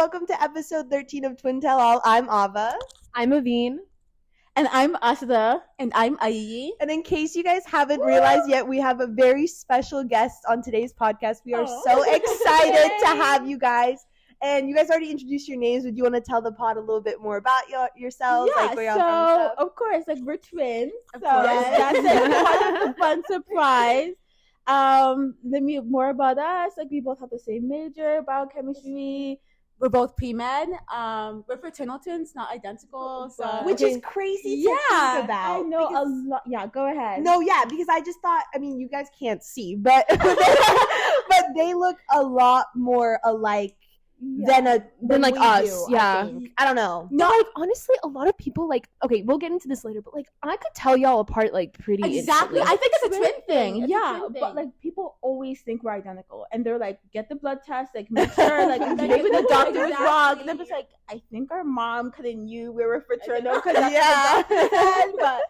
welcome to episode 13 of Twin Tell All. I'm Ava. I'm Aveen. And I'm Aseda. And I'm Ayeyi. And in case you guys haven't realized yet, we have a very special guest on today's podcast. We are so excited to have you guys. And you guys already introduced your names, but do you want to tell the pod a little bit more about yourselves? Yeah, like where y'all so from? of course, like we're twins. Of So course. that's like part of the fun surprise. Let me more about us. Like we both have the same major, biochemistry. We're both pre-med. We're fraternal twins, not identical. So Which is crazy to think about. I know a lot. Yeah, go ahead. No, yeah, because I just thought, I mean, you guys can't see, but but they look a lot more alike than like we us, do, yeah. I don't know. No, like honestly, a lot of people like. Okay, we'll get into this later, but like I could tell y'all apart like pretty exactly. instantly. I think it's a twin thing. It's a Yeah, twin but thing. like people always think we're identical, and they're like, get the blood test, like make sure, like maybe the doctor was wrong, and I'm just like, I think our mom could have knew we were fraternal because that's what the doctor said, but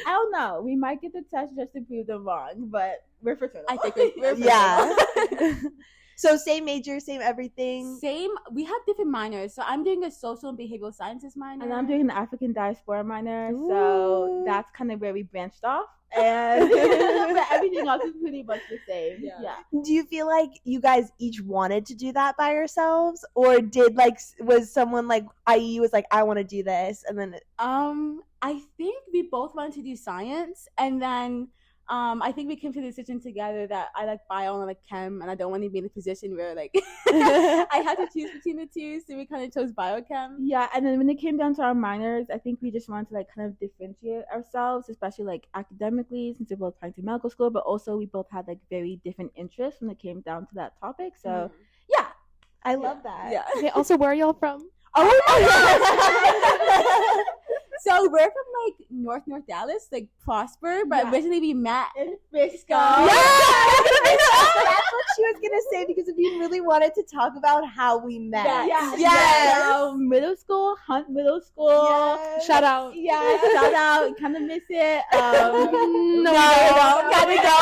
I don't know. We might get the test just to prove them wrong, but we're fraternal. I think we're Yeah. So same major, same everything. same. We have different minors. So I'm doing a social and behavioral sciences minor. And I'm doing an African diaspora minor, so that's kind of where we branched off. And but everything else is pretty much the same. Yeah. Do you feel like you guys each wanted to do that by yourselves, or was someone like IE was like, I want to do this, and then I think we both wanted to do science, and then I think we came to the decision together that I like bio and I like chem, and I don't want to be in a position where like I had to choose between the two, so we kind of chose biochem. Yeah, and then when it came down to our minors, I think we just wanted to like kind of differentiate ourselves, especially like academically, since we're both applying to medical school, but also we both had like very different interests when it came down to that topic. So yeah, I love that. Yeah. Okay, also, where are y'all from? Oh my god. So we're from like North Dallas, like Prosper, but originally we met in Frisco. Yeah, that's what she was gonna say, because if you really wanted to talk about how we met. Yes. Middle school, Hunt Middle School. Yes. Shout out. Yeah, shout out. Kind of miss it. No, gotta go.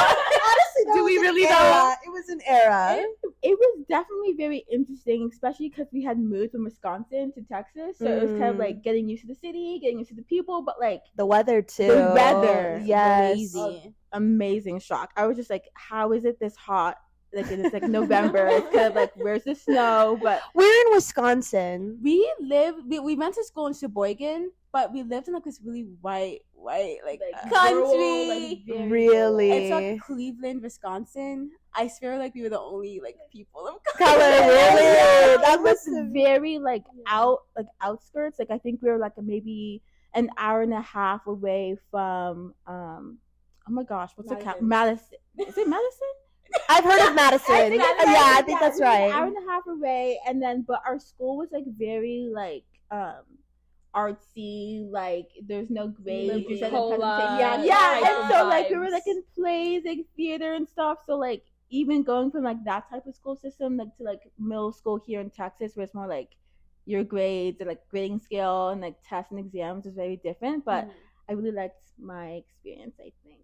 Honestly, Do we really though? though? It was an era. It was definitely very interesting, especially because we had moved from Wisconsin to Texas, so it was kind of like getting used to the city, getting used to the people, but like The weather too. the weather, Yes. Crazy. amazing shock. I was just like, how is it this hot? Like it's like November. It's kind of like, where's the snow? But We're in Wisconsin. We went to school in Sheboygan, but we lived in like this really white like country. Really? It's like Cleveland, Wisconsin. I swear like we were the only like people of color. Color, really? That was very like outskirts. Like I think we were like maybe an hour and a half away from oh my gosh, what's the Madison? Is it Madison? I've heard of Madison. I think that's right. An hour and a half away, and then but our school was like very like artsy, like there's no grades. You said and so like we were like in plays, like theater and stuff. So like even going from like that type of school system like to like middle school here in Texas, where it's more like your grades and like grading scale and like tests and exams is very different. But I really liked my experience, I think.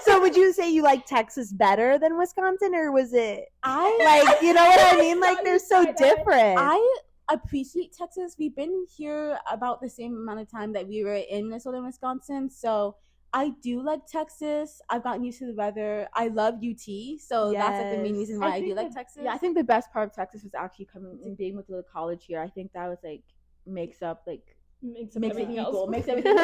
So would you say you like Texas better than Wisconsin, or was it I like, you know what I mean? Like they're so different. I appreciate Texas. We've been here about the same amount of time that we were in Minnesota and Wisconsin, so I do like Texas. I've gotten used to the weather. I love UT, so that's like the main reason why I do like Texas. Yeah, I think the best part of Texas was actually coming and being with the college here. I think that was like makes it equal. Makes everything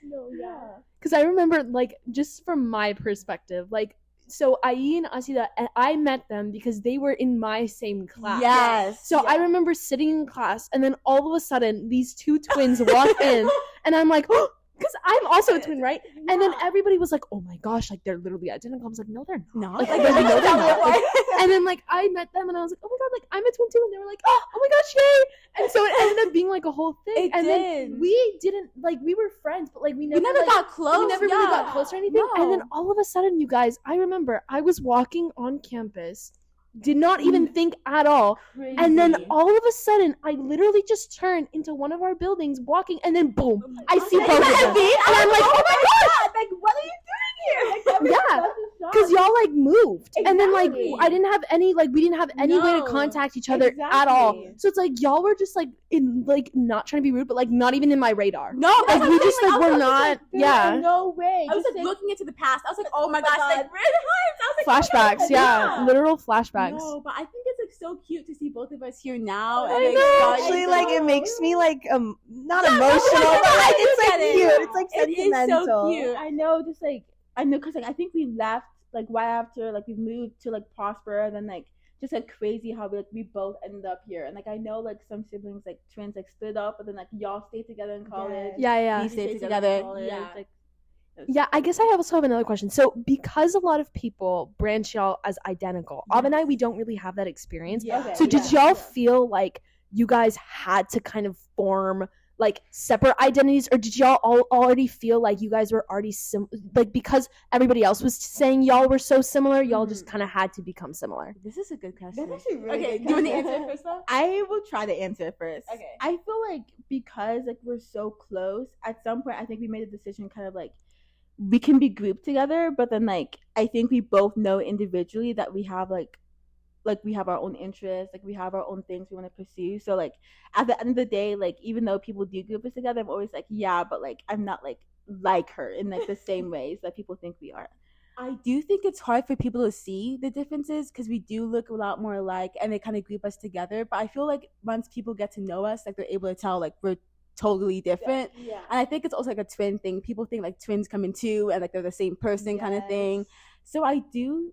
No, yeah. Because I remember, like, just from my perspective, like, so Ayeyi and Aseda, I met them because they were in my same class. Yes. So I remember sitting in class, and then all of a sudden, these two twins walk in, and I'm like, oh, because I'm also a twin, right? And then everybody was like, oh my gosh, like, they're literally identical. I was like, no, they're not. Like, no, they're not. Like, and then, like, I met them, and I was like, oh my god, like, I'm a twin too. And they were like, oh my gosh, yay. And so it ended up being, like, a whole thing. Then we didn't, like, we were friends, but, like, we never like, got close. We never really got close or anything. No. And then all of a sudden, you guys, I remember I was walking on campus, did not even think at all. Crazy. And then all of a sudden, I literally just turned into one of our buildings walking, and then boom, I see both of them. And I'm like, oh my god, like, what are you doing here? Like, yeah. because y'all like moved, and then like Exactly. I didn't have any like we didn't have any way to No, contact each other at all. exactly. So it's like y'all were just like in like not trying to be rude, but like not even in my radar. No, Like that's what we I'm just saying, like I we're was not. Yeah. No way. I was Just like looking into the past. I was like, oh my gosh, like we're in times. I was like, Flashbacks, yeah, literal flashbacks. No, but I think it's like so cute to see both of us here now. I And know. Actually, like it makes me like not emotional, but like it's like cute. It's like It is sentimental. so cute. I know, just like I know, cause like I think we left like right after like we moved to like Prosper, and then like just like crazy how we both ended up here. And like I know like some siblings like twins like split up, but then like y'all stayed together in college. Yeah. We stayed together in college. Yeah. Like, Yeah, I guess I also have another question. So, because a lot of people branch y'all as identical, Av and I, we don't really have that experience. Yeah. Okay. So, did y'all feel like you guys had to kind of form like separate identities, or did y'all already feel like you guys were already like because everybody else was saying y'all were so similar, y'all just kind of had to become similar? This is a good question. That's actually really okay. good Do you want to question. answer it first, though? I will try to answer it first. Okay. I feel like because like we're so close, at some point I think we made a decision kind of like we can be grouped together, but then like I think we both know individually that we have like we have our own interests, like we have our own things we want to pursue. So like at the end of the day, like even though people do group us together, I'm always like, yeah, but like I'm not like her in like the same ways that people think we are. I do think it's hard for people to see the differences because we do look a lot more alike and they kind of group us together. But I feel like once people get to know us, like they're able to tell like we're totally different. Yeah. And I think it's also like a twin thing. People think like twins come in two and like they're the same person kind of thing. So I feel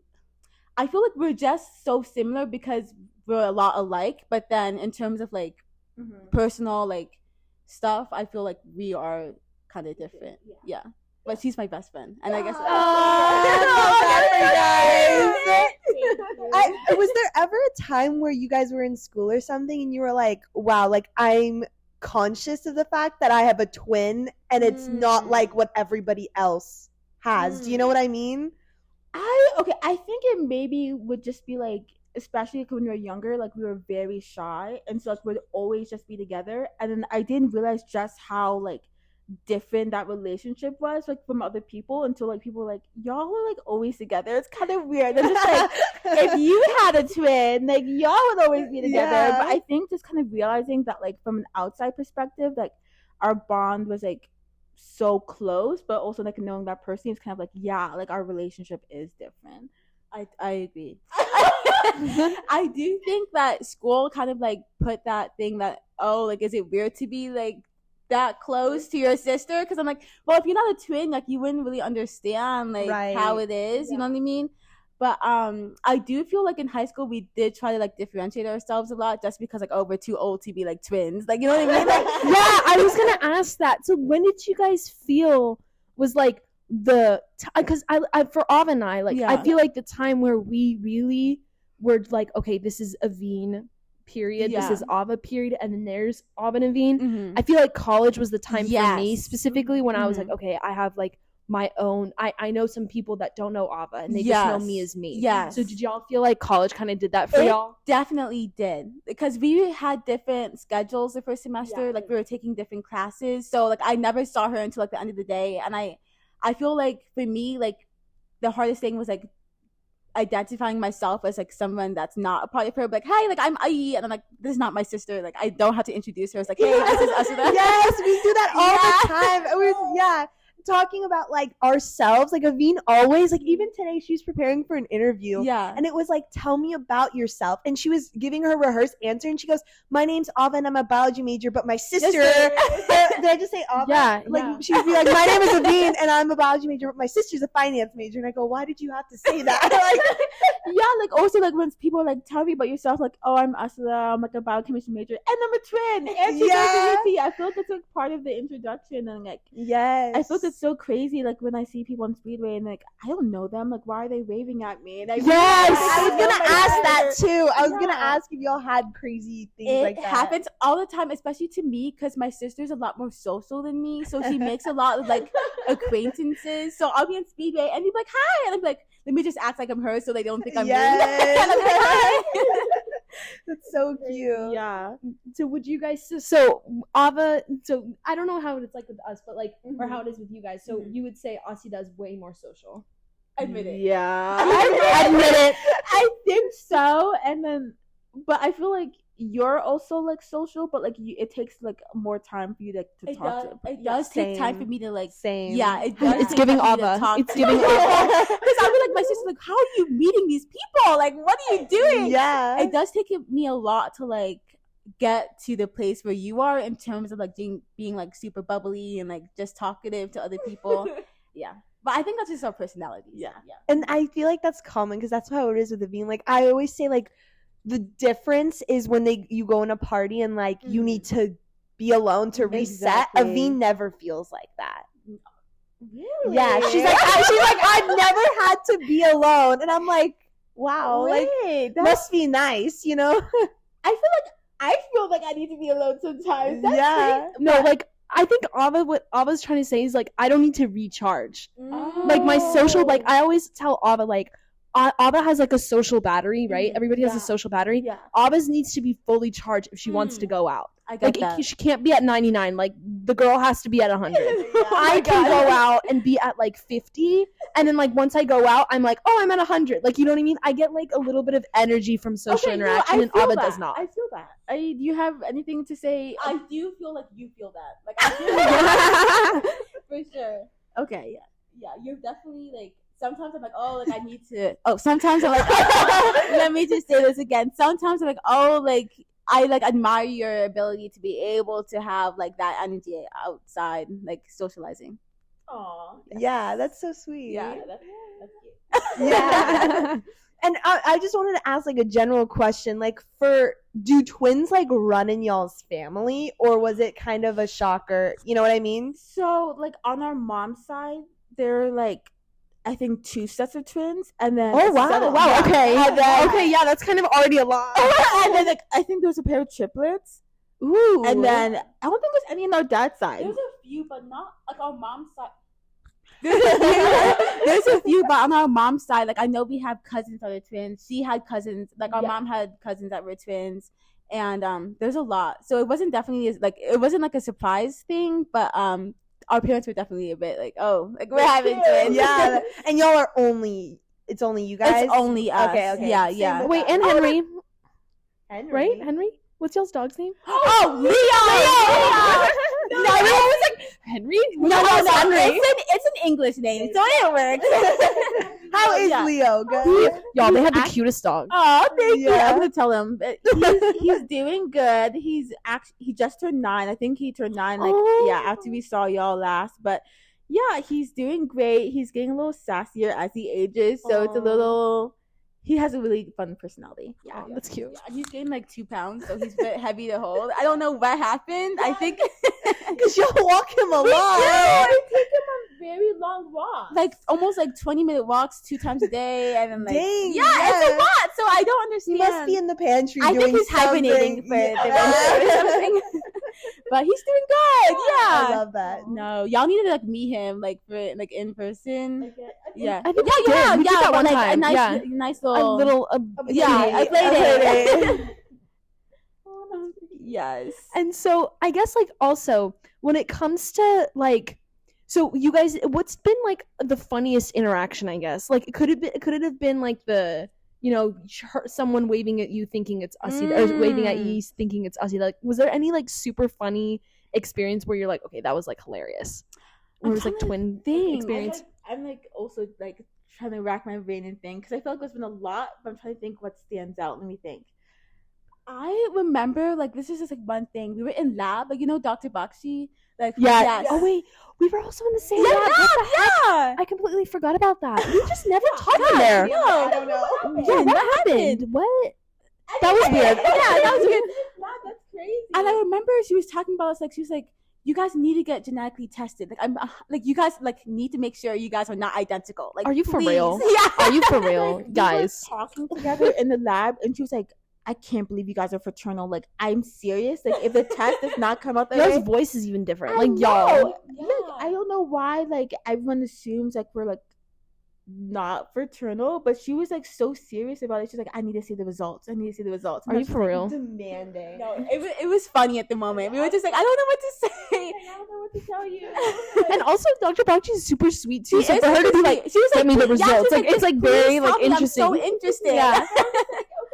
like we're just so similar because we're a lot alike. But then in terms of like personal like stuff, I feel like we are kind of different. Yeah. But she's my best friend, and I guess. Was there ever a time where you guys were in school or something and you were like, wow, like I'm conscious of the fact that I have a twin and it's not like what everybody else has? Do you know what I mean? I think it maybe would just be like, especially like when we were younger, like we were very shy, and so like we'd always just be together, and then I didn't realize just how like different that relationship was like from other people until like people were like, y'all are like always together. It's kind of weird. And just like if you had a twin, like y'all would always be together. Yeah. But I think just kind of realizing that like from an outside perspective, like our bond was like so close, but also like knowing that person is kind of like, yeah, like our relationship is different. I agree. I do think that school kind of like put that thing that, oh, like is it weird to be like that close to your sister? Because I'm like, well, if you're not a twin, like you wouldn't really understand like how it is. You know what I mean? But I do feel like in high school we did try to like differentiate ourselves a lot, just because like, oh, we're too old to be like twins. Like, you know what I mean? Like, Yeah, I was gonna ask that. So when did you guys feel was like the because I for Av and I like I feel like the time where we really were like, okay, this is Aveen period, this is Ava period, and then there's Av and Aveen. I feel like college was the time for me specifically when I was like, okay, I have like my own I know some people that don't know Ava and they just know me as me. So did y'all feel like college kind of did that for y'all? Definitely did, because we had different schedules the first semester. Like we were taking different classes, so like I never saw her until like the end of the day. And I feel like for me, like the hardest thing was like identifying myself as like someone that's not a part of her. But, like, hey, like I'm Ayeyi, and I'm like, this is not my sister. Like I don't have to introduce her. It's like, hey, this is Aseda. Yes, we do that all the time. And we're talking about like ourselves. Like Aveen always, like even today she was preparing for an interview. And it was like, tell me about yourself. And she was giving her rehearsed answer and she goes, my name's Ava and I'm a biology major, but my sister did I just say Ava? She would be like, my name is Aveen and I'm a biology major, but my sister's a finance major. And I go, why did you have to say that? Like also like when people like tell me about yourself, like, oh, I'm Aseda, I'm like a biochemistry major and I'm a twin and she's I feel like that's like part of the introduction. And like I feel like it's so crazy, like when I see people on Speedway and like I don't know them, like why are they waving at me? And I was gonna ask that too. I was gonna ask if y'all had crazy things like that. It happens all the time, especially to me, because my sister's a lot more social than me, so she makes a lot of like acquaintances. So I'll be on Speedway and be like, hi, and I'm like, let me just act like I'm her so they don't think I'm rude. And I'm like, hi. That's so cute. So would you guys so Ava, so I don't know how it's like with us, but like or how it is with you guys. So you would say Aseda is way more social. Admit it. Yeah. Admit it. I think so. And then, but I feel like you're also like social, but like it takes like more time for you to talk to. It does take time for me to like. Same. Yeah, it does. It's giving Ava. It's giving Ava. Because I was like, my sister's like, how are you meeting these people? Like, what are you doing? Yeah. It does take me a lot to like get to the place where you are in terms of like being like super bubbly and like just talkative to other people. Yeah. But I think that's just our personality. Yeah. And I feel like that's common because that's how it is with Aveen. Like I always say, like the difference is when you go in a party and like you need to be alone to reset. Exactly. Aveen never feels like that. Really? Yeah, she's like I've never had to be alone, and I'm like, wow, Wait, like must be nice, you know? I feel like I need to be alone sometimes. That's Yeah. crazy. No, like I think what Ava's trying to say is like I don't need to recharge. Like my social, like I always tell Ava, like Ava has like a social battery, right? Everybody has a social battery. Yeah. Ava's needs to be fully charged if she wants to go out. I get Like that. she can't be at 99. Like the girl has to be at 100. I can go out and be at like 50, and then like once I go out, I'm like, oh, I'm at 100. Like you know what I mean? I get like a little bit of energy from social interaction, and Ava does not. I feel that. Do you have anything to say? I do feel like you feel that. Like I feel for sure. Okay, Yeah, you're definitely like. Sometimes I'm like, oh, like I need to. Oh, sometimes I'm like, let me just say this again. Sometimes I'm like, oh, like I like admire your ability to be able to have like that energy outside, like socializing. Aw. Yeah, that's so sweet. Yeah, that's cute. Yeah. And I just wanted to ask like a general question, like do twins like run in y'all's family, or was it kind of a shocker? You know what I mean? So, like on our mom's side, they're like, I think 2 sets of twins, and then Oh wow! yeah. Okay, And then- okay, yeah, that's kind of already a lot. and then like I think there was a pair of triplets, Ooh, and then I don't think there's any on our dad's side. There's a few, but not like our mom's side. There's There's a few, but on our mom's side, like I know we have cousins that are twins. She had cousins, like our Yeah. mom had cousins that were twins, and there's a lot. So it wasn't definitely like it wasn't like a surprise thing, but our parents were definitely a bit like, oh, like we're having twins. Yeah. And y'all are it's only you guys? It's only us. Okay. Yeah, Same yeah. with wait, us. and Henry, Henry. right? Henry, what's y'all's dog's name? Oh, Leo! No, I was like Henry. No, Henry. It's an English name, so it works. How is Yeah. Leo? Good. Y'all, they have the cutest dog. Oh, thank you. Yeah. I'm gonna tell him. He's doing good. He just turned 9. I think he turned 9 after we saw y'all last. But yeah, he's doing great. He's getting a little sassier as he ages, so it's a little. He has a really fun personality. Yeah, Oh, that's cute. Yeah, he's gained like 2 pounds, so he's a bit heavy to hold. I don't know what happened. I think Because y'all walk him a lot. I take him on very long walks. like almost like 20-minute walks 2 times a day, and then like Dang, yeah, it's a lot. So I don't He understand. must be in the pantry I doing think he's hibernating something. for Yeah. the winter or something. But he's doing good. I Yeah. love that. No, y'all need to like meet him like for like in person. Yeah. I think we did. We did that but, one like, time. A nice, Yeah. nice A little. little, yeah, play a date. play date. Yes. And so I guess like also when it comes to like, so you guys, what's been like the funniest interaction? I guess like could it have been like the someone waving at you thinking it's Aseda, or waving at you thinking it's Aseda. Like, was there any like super funny experience where you're like, okay, that was like hilarious? Or it was like twin experience? I'm like also like trying to rack my brain and think because I feel like there's been a lot, but I'm trying to think what stands out. Let me think. I remember like this is just like one thing. We were in lab, like Dr. Bakshi. Like Yeah. yes. Oh wait, we were also in the same Yeah, lab. What the heck? yeah. I completely forgot about that. We just never talked in there. No. I don't know. Yeah, what happened? What? That was weird. Yeah, that was weird. That's crazy. And I remember she was talking about us like she was like, you guys need to get genetically tested. Like I'm like you guys like need to make sure you guys are not identical. Like Are you for please. real? Yeah. Are you for real, We were guys? talking together in the lab, and she was like, "I can't believe you guys are fraternal. Like, I'm serious. Like, if the test does not come out that Y'all's way, voice is even different. I Like know. y'all. Like, I don't know why. Like, everyone assumes like we're like not fraternal, but she was like so serious about it. She's like, I need to see the results. I need to see the results. Are you for real? Demanding. No, it was funny at the moment. We were just like, I don't know what to say. I don't know what to tell you. And also, Dr. Bakchi is super sweet too. She So is for her to super be like, sweet. She was "Get me the yeah, she results," was like it's like "Please very tell like me, interesting. I'm so interested. Yeah.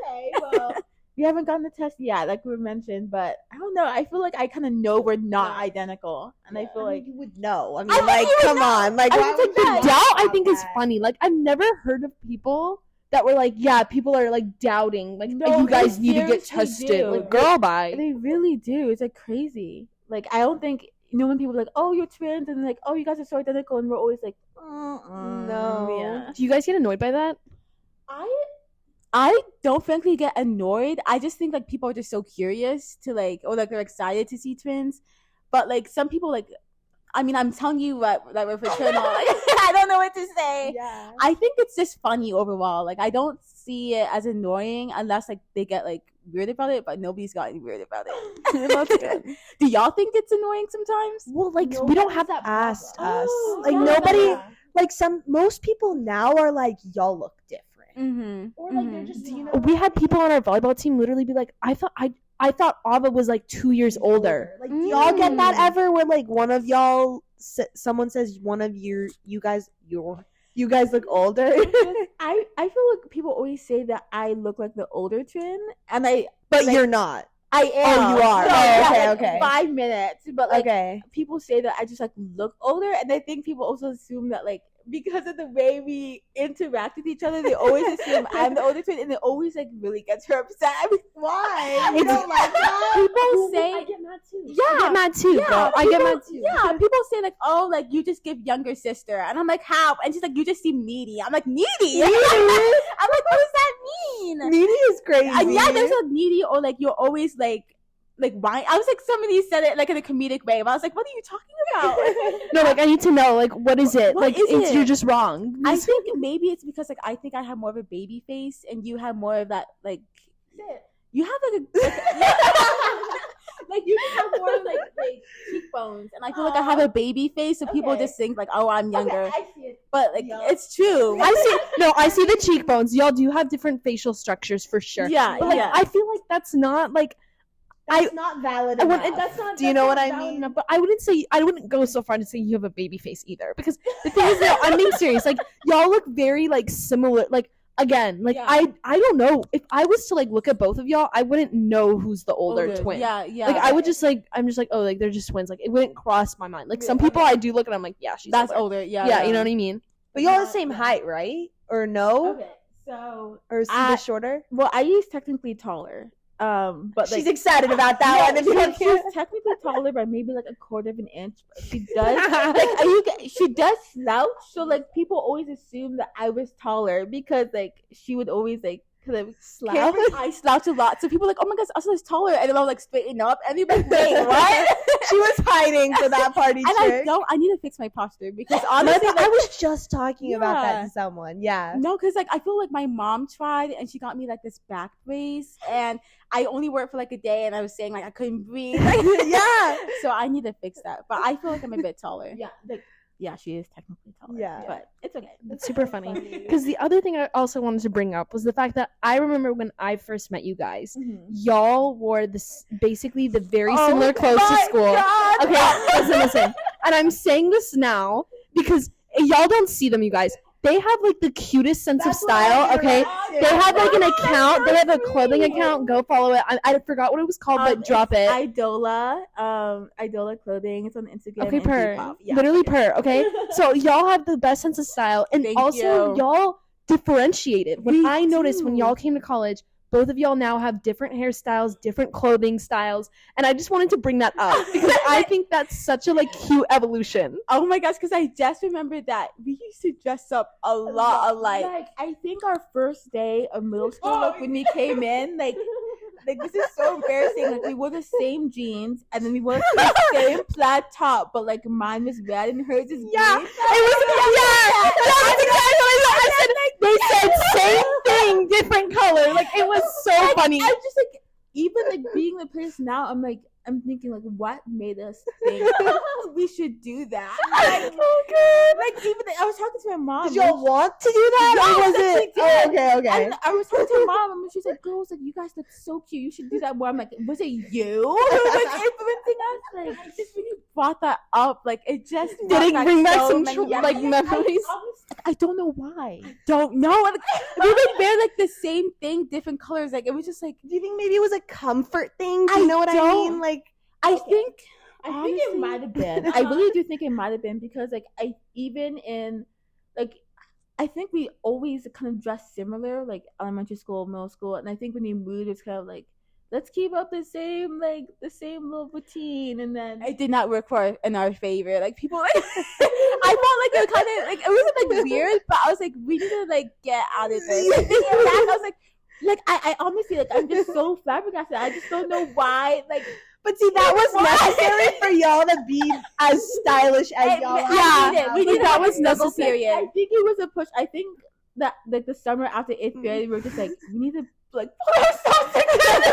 Okay, well, we haven't gotten the test yet, like we mentioned, but I don't know. I feel like I kind of know we're not identical, and I feel like you would know. I mean, I think like, you would come know. on, like, I why mean, would like the you doubt lie I about think is that? funny. Like I've never heard of people that were like, yeah, people are like doubting, like No, you guys they need to get seriously tested. do. Like, girl, bye. they really do. It's like crazy. Like I don't think when people are like, oh, you're twins, and like, oh, you guys are so identical, and we're always like, No. yeah. Do you guys get annoyed by that? I don't frankly get annoyed. I just think like people are just so curious to like, or like they're excited to see twins. But like some people like, I mean, I'm telling you what, like we're fraternal. Like, I don't know what to say. Yeah. I think it's just funny overall. Like I don't see it as annoying unless like they get like weird about it. But nobody's gotten weird about it. That's good. Do y'all think it's annoying sometimes? Well, like we don't have that Asked us. Oh, Like, yeah. nobody, like, most people now are like, y'all look different. Mm-hmm. Or like, they're just, you know. We had people on our volleyball team literally be like, I thought Ava was like 2 years older. Like, do y'all get that ever where like one of y'all, someone says one of you guys look older? I feel like people always say that I look like the older twin, and But like, you're not. I am. Oh, you are. So, Oh, yeah, okay, like, okay. 5 minutes, but like Okay. people say that I just like look older, and I think people also assume that like because of the way we interact with each other, they always assume I'm the older twin, and it always like really gets her upset. I mean, Why? You don't like that? People say, I get mad too. yeah, I get mad too, girl. I get mad too. Yeah, people say like, oh, like you just give younger sister, and I'm like, how? And she's like, you just seem needy. I'm like, needy. I'm like, what does that mean? Needy is crazy. Yeah, there's like needy, or like you're always like why? I was like, somebody said it like in a comedic way, but I was like, what are you talking about? No, like I need to know, like what is it? What like is it's it? you're just wrong. I think maybe it's because like I think I have more of a baby face, and you have more of that like. You have like like you have more like cheekbones, and I feel like I have a baby face, so people just think like, oh, I'm younger. Okay, I see it. But like it's true. I see the cheekbones. Y'all do have different facial structures for sure. Yeah, But like yeah. I feel like that's not like That's not valid. I wouldn't- enough. that's not. Do you that's know not what I valid mean? enough, but I wouldn't go so far to say you have a baby face either, because the thing is, no, I'm being serious. Like y'all look very like similar. Like again, like Yeah. I don't know if I was to like look at both of y'all, I wouldn't know who's the older twin. Yeah, yeah. Like I would just like I'm just like, oh, like they're just twins. Like it wouldn't cross my mind. Like some people I do look and I'm like, yeah, she's That's older. older. Yeah, Yeah, you know what I mean? But y'all the same height, right? Or no? Okay, so Or is she shorter? well, Ayeyi's technically taller. But like, She's excited about that one. If you don't care. she's technically taller by maybe like a quarter of an inch. But she does she does slouch, so like people always assume that I was taller because like she would always like kind of Slouch? I slouch a lot, so people are like, oh my gosh, Asada's taller, and then I'll like straighten up, and they're like, wait, what? She was hiding for that party And trick. I need to fix my posture because honestly, I was just talking about that Yeah. to someone. Yeah. no, because like I feel like my mom tried and she got me like this back brace, and I only wore it for like a day, and I was saying like I couldn't breathe. Yeah. So I need to fix that, but I feel like I'm a bit taller. yeah, like Yeah, she is technically taller. Yeah. But it's okay. That's super funny. Because the other thing I also wanted to bring up was the fact that I remember when I first met you guys, y'all wore this basically the very similar clothes to school. Okay, listen. And I'm saying this now because y'all don't see them, you guys. They have like the cutest sense of style. Okay, they have like an account. They have a clothing account. Go follow it. I forgot what it was called, but drop it. Idola clothing. It's on Instagram. Okay, and per. Depop. Yeah. Literally per. Okay, so y'all have the best sense of style, and Thank also you. y'all differentiated. When We I noticed when do. y'all came to college, both of y'all now have different hairstyles, different clothing styles, and I just wanted to bring that up because I think that's such a like cute evolution. Oh my gosh, because I just remembered that we used to dress up a lot alike. Like I think our first day of middle school, like when we came in, like this is so embarrassing. Like we wore the same jeans, and then we wore the same plaid top, but like mine was red and hers is Yeah, green. I said they said same thing, different color. Like it was so funny. I just like even like being the person now, I'm like I'm thinking like, what made us think we should do that? Like even I was talking to my mom. Did y'all want to do that, or was it? Oh, okay. And I was talking to my mom, and she's like, "Girls, like you guys look so cute. You should do that more." I'm like, "Was it you who was influencing us?" Like, I just when you brought that up, like it just did it bring back so some many like memories? I don't know why. Don't know. Like, we would wear like the same thing, different colors. Like it was just like. Do you think maybe it was a comfort thing? Do you know what I mean? Like, I think it might have been. I really do think it might have been because like I think we always kind of dressed similar, like elementary school, middle school, and I think when we moved, it's kind of like let's keep up the same little routine, and then it did not work in our favor. Like people, like I felt like it kind of like it wasn't like weird, but I was like we need to like get out of this. Like, thinking back, I was like I honestly like I'm just so flabbergasted. I just don't know why like. But see, that was necessary for y'all to be as stylish as y'all are. We needed that was necessary. I think it was a push. I think that like the summer after 8th grade, we were just like, we need to like put ourselves together.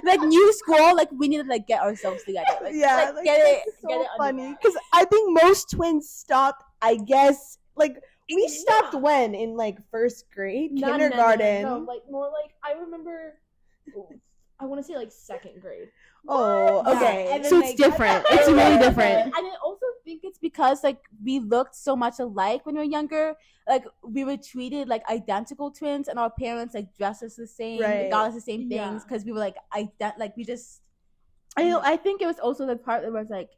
Like new school, like we need to like get ourselves together. Like, yeah, like, get it. So get it funny because I think most twins stopped. I guess like we stopped when in like first grade, kindergarten. No, like more like I remember. I want to say like second grade. Oh, okay. Yeah. So it's different. It's really different. And I also think it's because like we looked so much alike when we were younger. Like we were treated like identical twins, and our parents like dressed us the same, got us the same things because we were like we just. I think it was also the part that was like,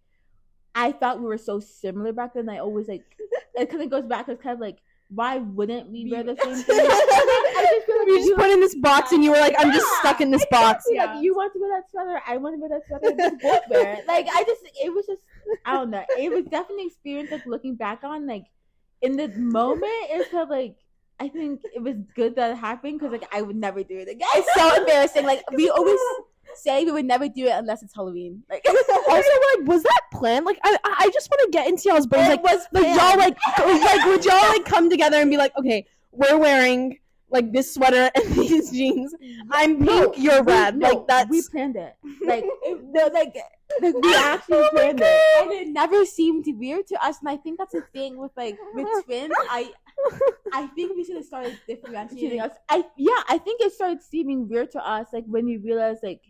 I thought we were so similar back then. I always like it kind of goes back. It's kind of like. Why wouldn't we wear the same thing? I just feel like you just put in this box and you were like, I'm just stuck in this box. Yeah. Like you want to wear that sweater, I want to wear that sweater, and we both wear it. Like it was just, I don't know. It was definitely an experience like looking back on, like in the moment, it's kind of like, I think it was good that it happened because like I would never do it again. It's so embarrassing. Like we always say we would never do it unless it's Halloween. Like also, like, was that planned? Like, I just want to get into y'all's brains. Like, was y'all like would y'all like come together and be like, okay, we're wearing like this sweater and these jeans. I'm pink, you're red. Like that's we planned it. Like we actually planned it, and it never seemed weird to us. And I think that's the thing with twins. I think we should have started differentiating us. I think it started seeming weird to us like when we realized like.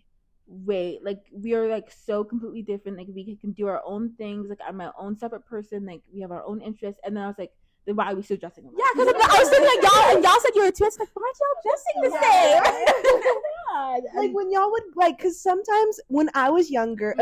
Wait, like we are like so completely different. Like we can do our own things. Like I'm my own separate person. Like we have our own interests. And then I was like, then why are we still dressing alike? Yeah, because I was thinking like y'all said you were twins. Like why aren't y'all dressing the same? Like when y'all would like, because sometimes when I was younger,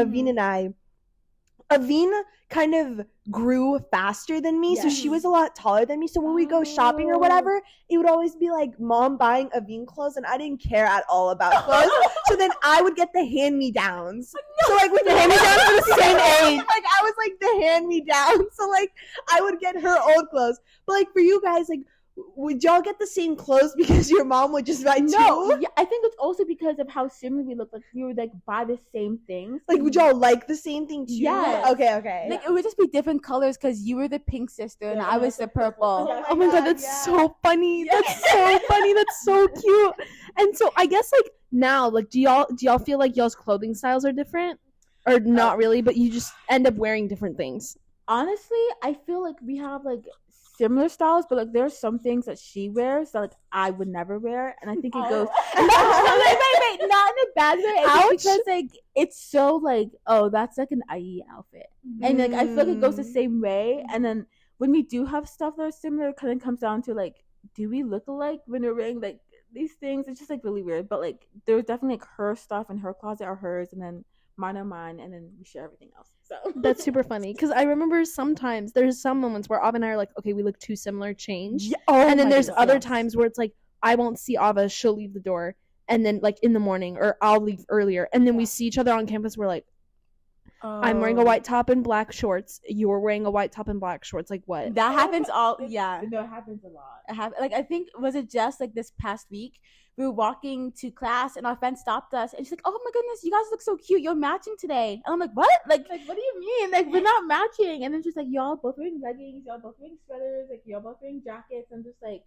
Aveen kind of grew faster than me, so she was a lot taller than me. So when we go shopping or whatever, it would always be like mom buying Aveen clothes, and I didn't care at all about clothes. So then I would get the hand-me-downs. So like when the hand-me-downs were the same age, like I was like the hand-me-down. So like I would get her old clothes. But like for you guys, like would y'all get the same clothes because your mom would just buy two? No, yeah, I think it's also because of how similar we look. Like we would like buy the same things. Like would y'all like the same thing too? Yes. Okay. Like it would just be different colors because you were the pink sister and I was the purple. Oh my god, that's so funny. That's so funny. That's so cute. And so I guess like now, like do y'all feel like y'all's clothing styles are different? Or not really, but you just end up wearing different things? Honestly, I feel like we have like similar styles, but like there are some things that she wears that like I would never wear, and I think it goes wait, not in a bad way. It's because like it's so like, oh, that's like an Ayeyi outfit, and like I feel like it goes the same way. And then when we do have stuff that are similar, it kind of comes down to like, do we look alike when we're wearing like these things? It's just like really weird. But like there's definitely like her stuff in her closet are hers, and then mine are mine, and then we share everything else. So that's super funny because I remember sometimes there's some moments where Ava and I are like, okay, we look too similar, change. Yeah. And then there's other times where it's like I won't see Ava, she'll leave the door, and then like in the morning, or I'll leave earlier, and then we see each other on campus. We're like, I'm wearing a white top and black shorts. You're wearing a white top and black shorts. Like what? That happens all. Yeah, no, it happens a lot. Like I think was it just like this past week. We were walking to class and our friend stopped us and she's like, oh my goodness, you guys look so cute. You're matching today. And I'm like, what? Like what do you mean? Like, we're not matching. And then she's like, y'all both wearing leggings. Y'all both wearing sweaters. Like, y'all both wearing jackets. I'm just like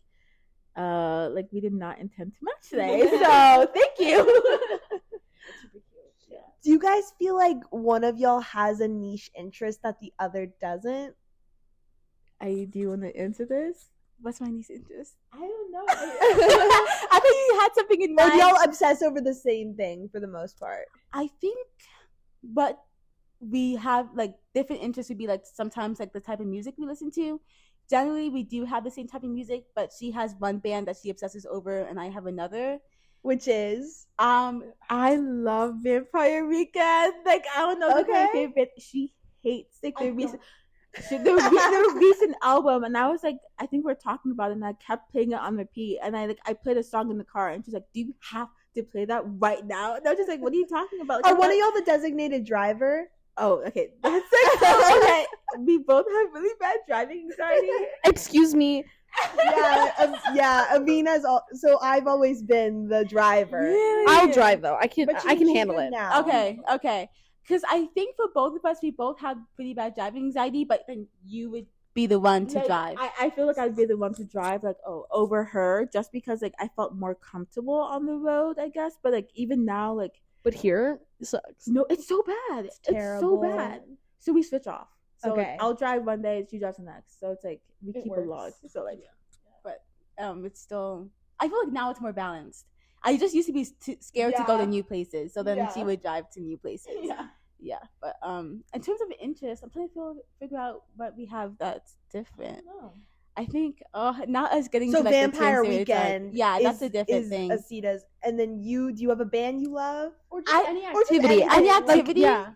we did not intend to match today. So, thank you. Do you guys feel like one of y'all has a niche interest that the other doesn't? Do you want to answer this? What's my niche interest? I don't know. I think you had something in Or mind. do y'all obsess over the same thing for the most part? I think, but we have like different interests. Would be like sometimes like the type of music we listen to. Generally, we do have the same type of music, but she has one band that she obsesses over, and I have another. Which is I love Vampire Weekend. Like, I don't know if my favorite. She hates like the recent album, and I was like, I think we're talking about it, and I kept playing it on repeat, and I played a song in the car, and she's like, "Do you have to play that right now?" And I was just like, "What are you talking about?" Like, are one of y'all the designated driver? Oh, okay. That's like, okay. We both have really bad driving anxiety. Excuse me. Yeah, Avina's so I've always been the driver. Really? I'll drive though. I can handle it. Now. Okay. Because I think for both of us, we both have pretty bad driving anxiety, but then you would be the one to drive. I feel like I'd be the one to drive, like, over her, just because like I felt more comfortable on the road, I guess. But like even now, like, But here it sucks. no, it's so bad. It's terrible. so bad. So we switch off. So Okay. like, I'll drive one day, she drives the next. So it's like we keep works. a log. So like, But it's still. I feel like now it's more balanced. I just used to be scared to go to new places, so then she would drive to new places. Yeah. But in terms of interest, I'm trying to figure out what we have that's different. I think not us getting So to like Vampire the Weekend. Yeah, that's a different thing. Aseda's. And then do you have a band you love? or just any Activity. Any activity. Yeah.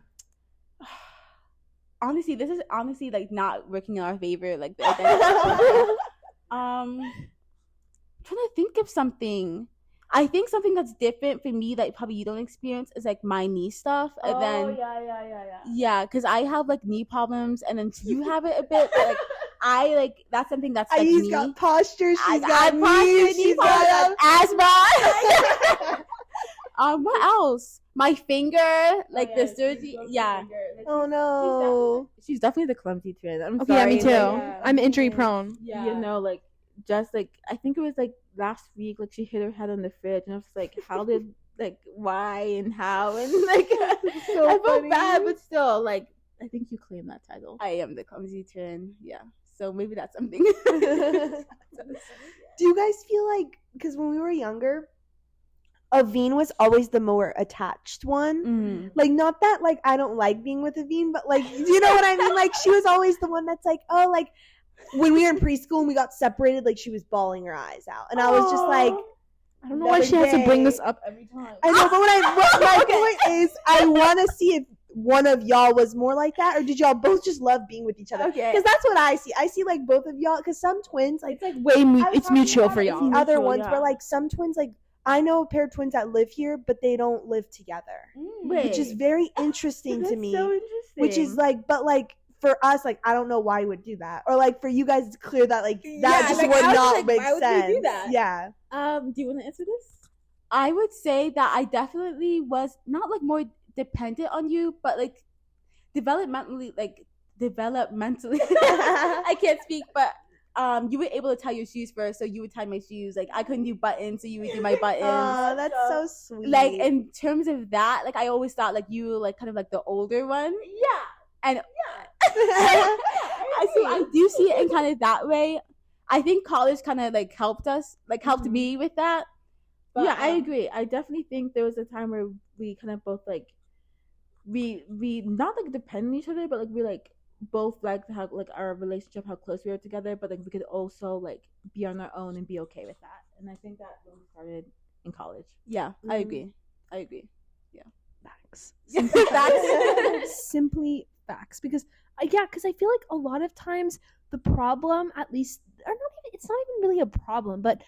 Honestly, this is like not working in our favor. Like the trying to think of something. I think something that's different for me that probably you don't experience is like my knee stuff. And then yeah, because I have like knee problems, and then you have it a bit. But, like I like that's something that's like Ayeyi's me. got posture. She's got got posture, knees. She's got asthma. What else? My finger, like the surgery. Yeah. Oh no. She's definitely the clumsy twin. I'm Okay, yeah, sorry. me too. Like, I'm injury prone. you know, like just like I think it was like last week, like she hit her head on the fridge, and I was like, how did like why and how and like So I felt funny. bad, but still like I think you claim that title. I am the clumsy twin. Yeah. So maybe that's something. Do you guys feel like, because when we were younger, Aveen was always the more attached one? Like, not that like I don't like being with Aveen, but like, do you know what I mean? Like, she was always the one that's like, oh, like when we were in preschool and we got separated, like she was bawling her eyes out, and I was just like, I don't know why she has to bring this up every time. I know, but my point is, I want to see if one of y'all was more like that, or did y'all both just love being with each other? Okay. Because that's what I see. I see like both of y'all, because some twins, like, It's like way it's mutual for y'all. the other Mutual, ones yeah. where like some twins, like I know a pair of twins that live here, but they don't live together, which is very interesting to That's me. so interesting. Which is like, but like for us, like I don't know why you would do that, or like for you guys, it's clear that like that Yeah, just like, would I was not like, make why would we sense. do that? Yeah. do you want to answer this? I would say that I definitely was not like more dependent on you, but like developmentally I can't speak, but you were able to tie your shoes first, so you would tie my shoes. Like I couldn't do buttons, so you would do my buttons. Oh, that's so sweet. Like in terms of that, like I always thought like you were like kind of like the older one. Yeah. And I do see it in kind of that way. I think college kind of like helped me with that. But, yeah, I agree. I definitely think there was a time where we kind of both like we not like depend on each other, but like we like both like how like our relationship, how close we were together, but like we could also like be on our own and be okay with that. And I think that really started in college. Yeah, I agree. Yeah. Facts. Simply Facts. Because because I feel like a lot of times the problem, at least, or not even, it's not even really a problem, but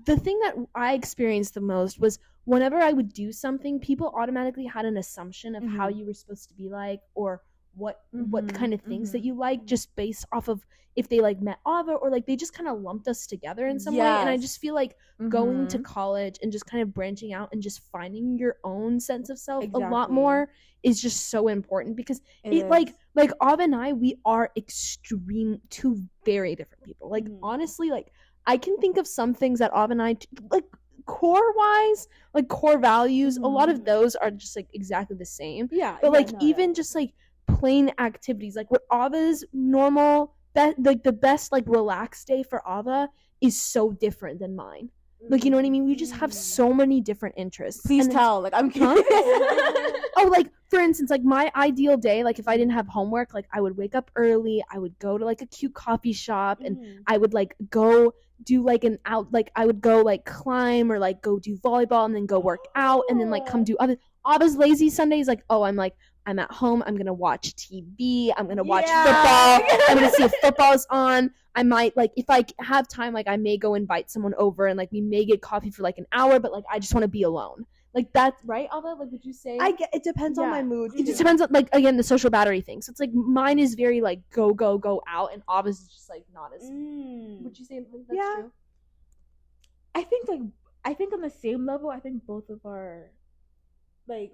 the thing that I experienced the most was whenever I would do something, people automatically had an assumption of how you were supposed to be like, or what kind of things that you like, just based off of if they like met Ava, or like they just kind of lumped us together in some way. And I just feel like going to college and just kind of branching out and just finding your own sense of self a lot more is just so important, because it like Ava and I, we are two very different people. Like honestly, like I can think of some things that Ava and I like core wise, like core values, a lot of those are just like exactly the same. Yeah. But like even just like plain activities, like what Ava's normal, like the best like relaxed day for Ava is so different than mine. Like, you know what I mean? We just have so many different interests. Please tell. Like, I'm curious. Oh, like, for instance, like, my ideal day, like, if I didn't have homework, like, I would wake up early, I would go to, like, a cute coffee shop, and I would, like, go do, like, I would go, like, climb or, like, go do volleyball and then go work out and then, like, come do Abba's lazy Sundays, like, I'm at home, I'm gonna watch TV, I'm gonna watch football, I'm gonna see if football's on. I might, like, if I have time, like, I may go invite someone over and, like, we may get coffee for, like, an hour, but, like, I just want to be alone. Like, that's right, Ava? Like, would you say? It depends on my mood. It just depends on, like, again, the social battery thing. So it's, like, mine is very, like, go out, and Ava's is just, like, not as. Would you say that's true? I think on the same level, I think both of our, like,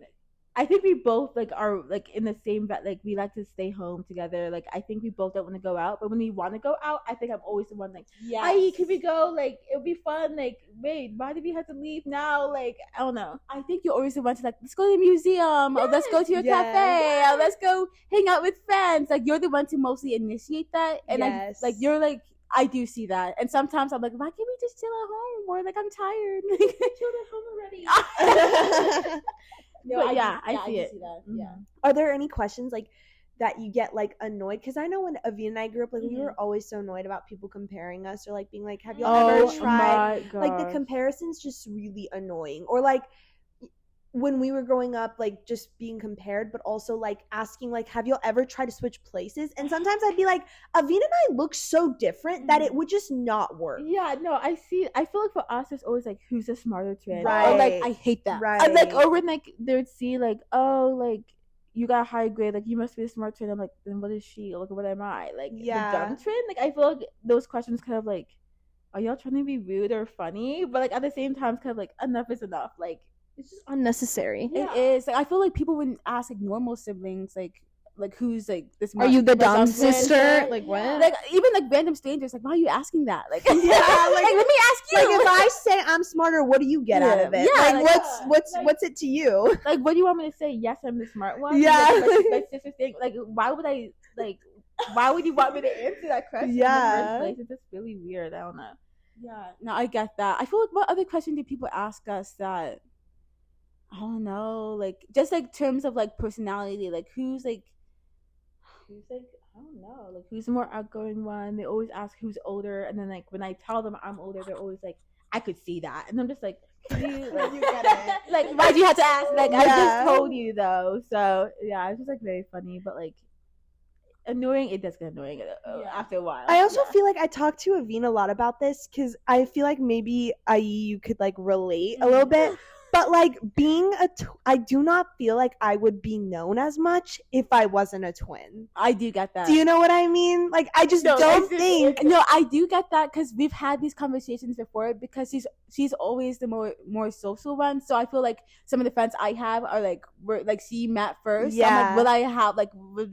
I think we both like are like in the same like we like to stay home together. Like I think we both don't want to go out, but when we want to go out, I think I'm always the one like, Ayeyi, can we go? Like it'll be fun. Like wait, why do we have to leave now? Like I don't know. I think you always the one to like, let's go to the museum, or let's go to your cafe, or let's go hang out with friends. Like you're the one to mostly initiate that, and like you're like. I do see that, and sometimes I'm like, why can't we just chill at home? Or like I'm tired. Chill at home already. No, but I see it. See that. Yeah. Are there any questions like that you get like annoyed? Because I know when Avi and I grew up, like we were always so annoyed about people comparing us or like being like, have y'all ever tried? Like the comparison's just really annoying. Or like when we were growing up, like just being compared, but also like asking like, have y'all ever tried to switch places? And sometimes I'd be like, Avina and I look so different that it would just not work. Yeah, no, I feel like for us it's always like who's the smarter twin. Right. Or like I hate that. Right. And like or when like they would see like, oh, like you got a high grade, like you must be a smart twin. I'm like, then what is she? Like what am I? Like the dumb twin? Like I feel like those questions kind of like, are y'all trying to be rude or funny? But like at the same time it's kind of like enough is enough. Like it's just unnecessary. Yeah. It is. Like I feel like people wouldn't ask like normal siblings like who's like this. Are you the dumb sister? Like what? Like even like random strangers. Like why are you asking that? Like like let me ask you. Like if I say I'm smarter, what do you get out of it? Yeah. Like what's it to you? Like what do you want me to say? Yes, I'm the smart one. Yeah. Like, my sister thing. Like why would I like? Why would you want me to answer that question? In the first place? It's just really weird. I don't know. Yeah. No, I get that. I feel like what other question do people ask us that? I don't know, like just like terms of like personality, like who's like I don't know, like who's the more outgoing one. They always ask who's older, and then like when I tell them I'm older, they're always like, I could see that, and I'm just like, you get it. Like why'd you have to ask? Like I just told you though. So yeah, it's just like very funny, but like annoying. It does get annoying after a while. I also feel like I talked to Avina a lot about this because I feel like maybe you could like relate a little bit. But, like, being I do not feel like I would be known as much if I wasn't a twin. I do get that. Do you know what I mean? Like, I just don't think. No, I do get that because we've had these conversations before because she's always the more social one. So I feel like some of the friends I have are, like, she met first. Yeah. So I'm like, will I have, like, would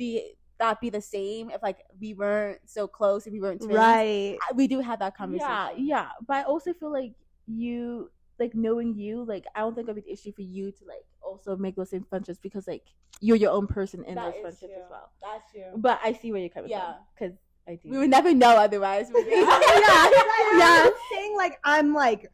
that be the same if, like, we weren't so close, if we weren't twins? Right. We do have that conversation. Yeah. But I also feel like you... like knowing you, like I don't think it'll be an issue for you to like also make those same friendships because like you're your own person in those friendships as well. That's true. But I see where you're coming from because I do. We would never know otherwise. Would we? Yeah. I'm saying like I'm like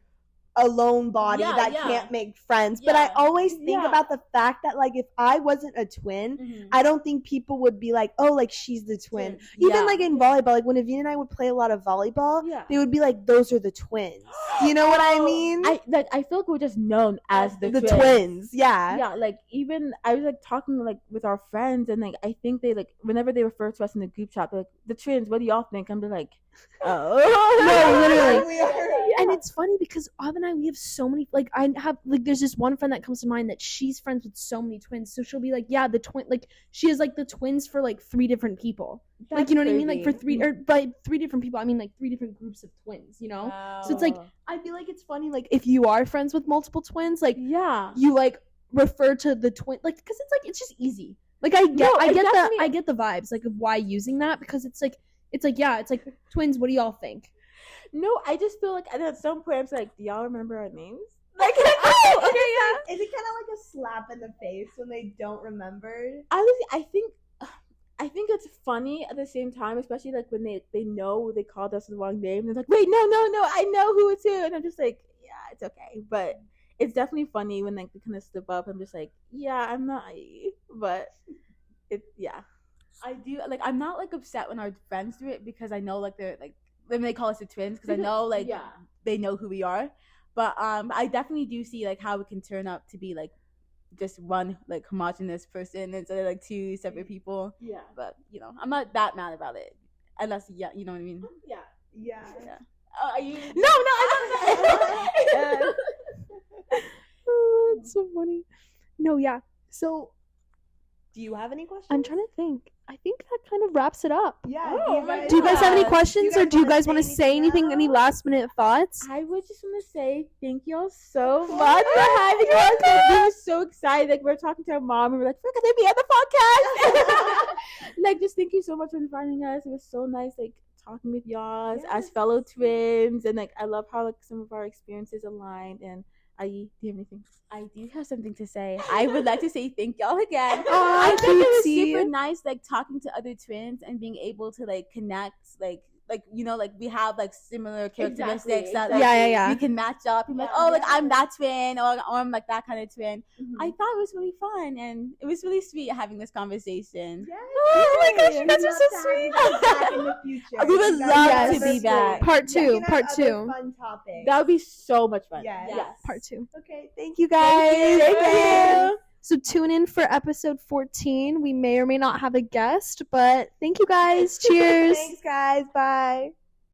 a lone body that can't make friends, but I always think about the fact that like if I wasn't a twin, I don't think people would be like, oh, like she's the twin. Even like in volleyball, like when Avina and I would play a lot of volleyball, they would be like, those are the twins. You know what I mean? I feel like we're just known as the twins. Yeah, like even I was like talking like with our friends, and like I think they like whenever they refer to us in the group chat, they're like, the twins, what do y'all think? I'm just like, oh no, literally. And it's funny because Av and I, we have so many, like I have, like there's this one friend that comes to mind that she's friends with so many twins. So she'll be like, yeah, the twin, like she is like the twins for like 3 different people. That's like, you know crazy. what I mean? Like for 3, or by 3 different people, I mean like 3 different groups of twins, you know? Wow. So it's like, I feel like it's funny, like if you are friends with multiple twins, like yeah, you like refer to the twin, like, cause it's like, it's just easy. Like I get the vibes like of why using that, because it's like twins, what do y'all think? No, I just feel like at some point I'm like, do y'all remember our names? Like, oh, okay, yeah. is it kind of like a slap in the face when they don't remember? Honestly, I think it's funny at the same time, especially like when they know they called us the wrong name. They're like, wait, no, I know who it's who, and I'm just like, yeah, it's okay. But it's definitely funny when like they kind of slip up. I'm just like, yeah, I'm not Ayeyi, but yeah. I do like. I'm not like upset when our friends do it because I know like they're like when they call us the twins because I know like they know who we are. But I definitely do see like how it can turn up to be like just one like homogenous person instead of like two separate people. Yeah. But you know, I'm not that mad about it unless you know what I mean. Yeah. Are you? No, I'm not. Oh, that's so funny. No, yeah. So Do you have any questions? I'm trying to think. I think that kind of wraps it up. Yeah. Do you guys have any questions, Do you or do you wanna guys want to say anything? Any last minute thoughts? I would just want to say thank you all so much for having us. Like, we were so excited. Like, we were talking to our mom and we're like, we're going to be on the podcast. Like, just thank you so much for inviting us. It was so nice, like, talking with y'all as fellow twins. And, like, I love how, like, some of our experiences aligned. And Ayeyi, do you have anything? I do have something to say. I would like to say thank y'all again. Aw, I think it was cutesy. super nice, like talking to other twins and being able to like connect, like you know, like we have like similar characteristics that like, Yeah. we can match up. And like, oh, like I'm that twin, or I'm like that kind of twin. Mm-hmm. I thought it was really fun and it was really sweet having this conversation. Yes. Oh my gosh, you guys are so sweet. Back in the future. We would You love guys to are be back. Part two. Looking at Part other 2. Fun topics. That would be so much fun. Yes. Part 2. Okay. Thank you guys. Thank you. So tune in for episode 14. We may or may not have a guest, but thank you guys. Cheers. Thanks, guys. Bye.